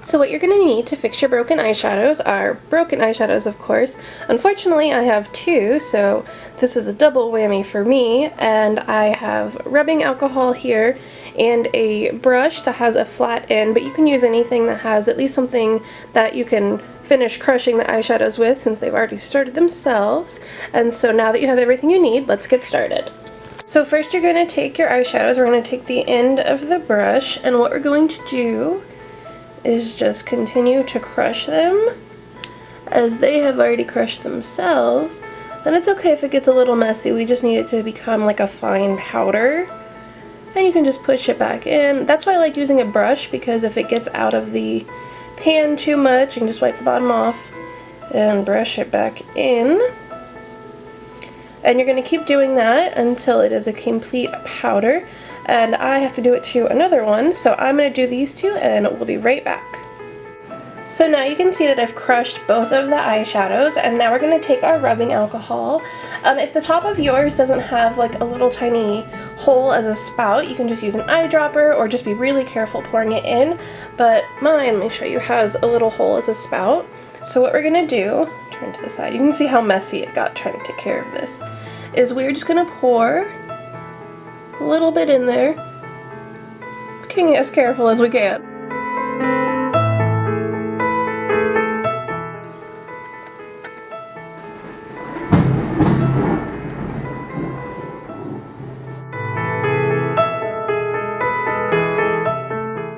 So what you're going to need to fix your broken eyeshadows are broken eyeshadows, of course. Unfortunately, I have two, so this is a double whammy for me. And I have rubbing alcohol here and a brush that has a flat end, but you can use anything that has at least something that you can finish crushing the eyeshadows with, since they've already started themselves. And so now that you have everything you need, let's get started. So first you're going to take your eyeshadows, we're going to take the end of the brush, and what we're going to do is just continue to crush them as they have already crushed themselves. And it's okay if it gets a little messy, we just need it to become like a fine powder. And you can just push it back in. That's why I like using a brush, because if it gets out of the pan too much, you can just wipe the bottom off and brush it back in. And you're going to keep doing that until it is a complete powder. And I have to do it to another one, so I'm going to do these two and we'll be right back. So now you can see that I've crushed both of the eyeshadows, and now we're going to take our rubbing alcohol. If the top of yours doesn't have like a little tiny hole as a spout, you can just use an eyedropper or just be really careful pouring it in. But mine, let me show you, has a little hole as a spout. So what we're going to do, turn to the side, you can see how messy it got trying to take care of this, is we're just going to pour a little bit in there, being as careful as we can.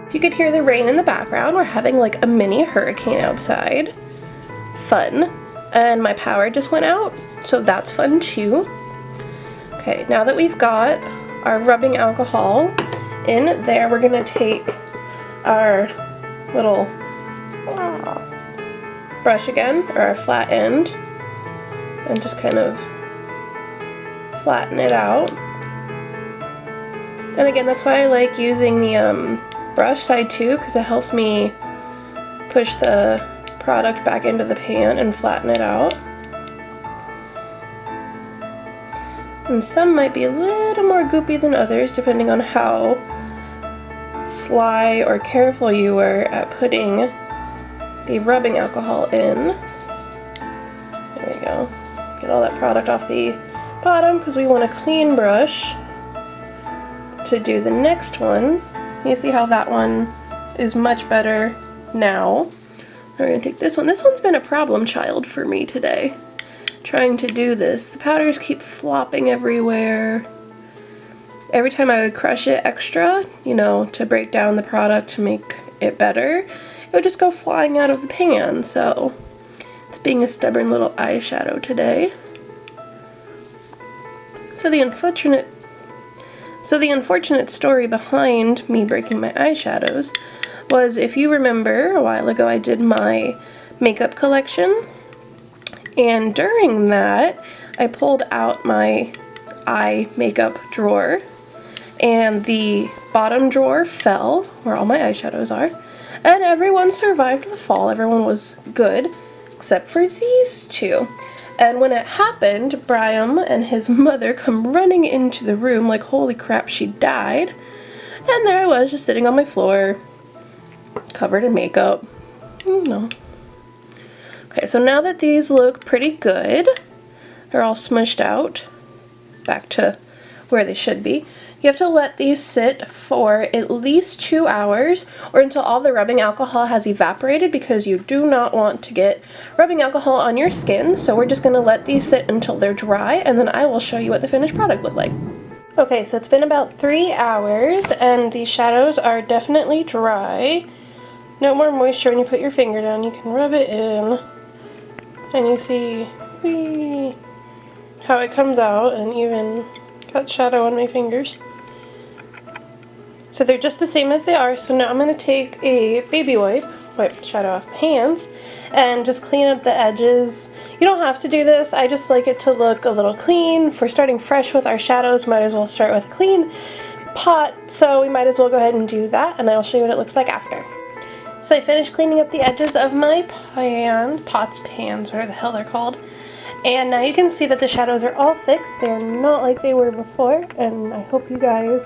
If you could hear the rain in the background, we're having like a mini hurricane outside. Fun. And my power just went out, so that's fun too. Okay, now that we've got our rubbing alcohol in there, we're going to take our little brush again, or our flat end, and just kind of flatten it out. And again, that's why I like using the brush side too, because it helps me push the product back into the pan and flatten it out. And some might be a little more goopy than others, depending on how sly or careful you were at putting the rubbing alcohol in. There we go. Get all that product off the bottom, because we want a clean brush to do the next one. You see how that one is much better now. We're going to take this one. This one's been a problem child for me today, trying to do this. The powders keep flopping everywhere. Every time I would crush it extra, you know, to break down the product to make it better, it would just go flying out of the pan. So it's being a stubborn little eyeshadow today. So the unfortunate story behind me breaking my eyeshadows was, if you remember, a while ago I did my makeup collection, and during that I pulled out my eye makeup drawer, and the bottom drawer fell where all my eyeshadows are, and everyone survived the fall. Everyone was good except for these two. And when it happened, Brian and his mother come running into the room like, holy crap, she died. And there I was, just sitting on my floor, covered in makeup. No. Okay, so now that these look pretty good, they're all smushed out, back to where they should be, you have to let these sit for at least 2 hours, or until all the rubbing alcohol has evaporated, because you do not want to get rubbing alcohol on your skin. So we're just going to let these sit until they're dry, and then I will show you what the finished product looked like. Okay, so it's been about 3 hours, and the shadows are definitely dry. No more moisture when you put your finger down. You can rub it in, and you see whee, how it comes out, and even got shadow on my fingers. So they're just the same as they are. So now I'm going to take a baby wipe the shadow off my hands, and just clean up the edges. You don't have to do this, I just like it to look a little clean. If we're starting fresh with our shadows, might as well start with a clean pot, so we might as well go ahead and do that, and I'll show you what it looks like after. So I finished cleaning up the edges of my pans, whatever the hell they're called. And now you can see that the shadows are all fixed. They're not like they were before, and I hope you guys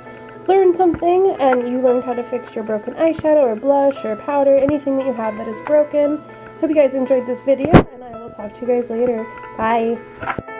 learned something and you learned how to fix your broken eyeshadow or blush or powder, anything that you have that is broken. Hope you guys enjoyed this video, and I will talk to you guys later. Bye!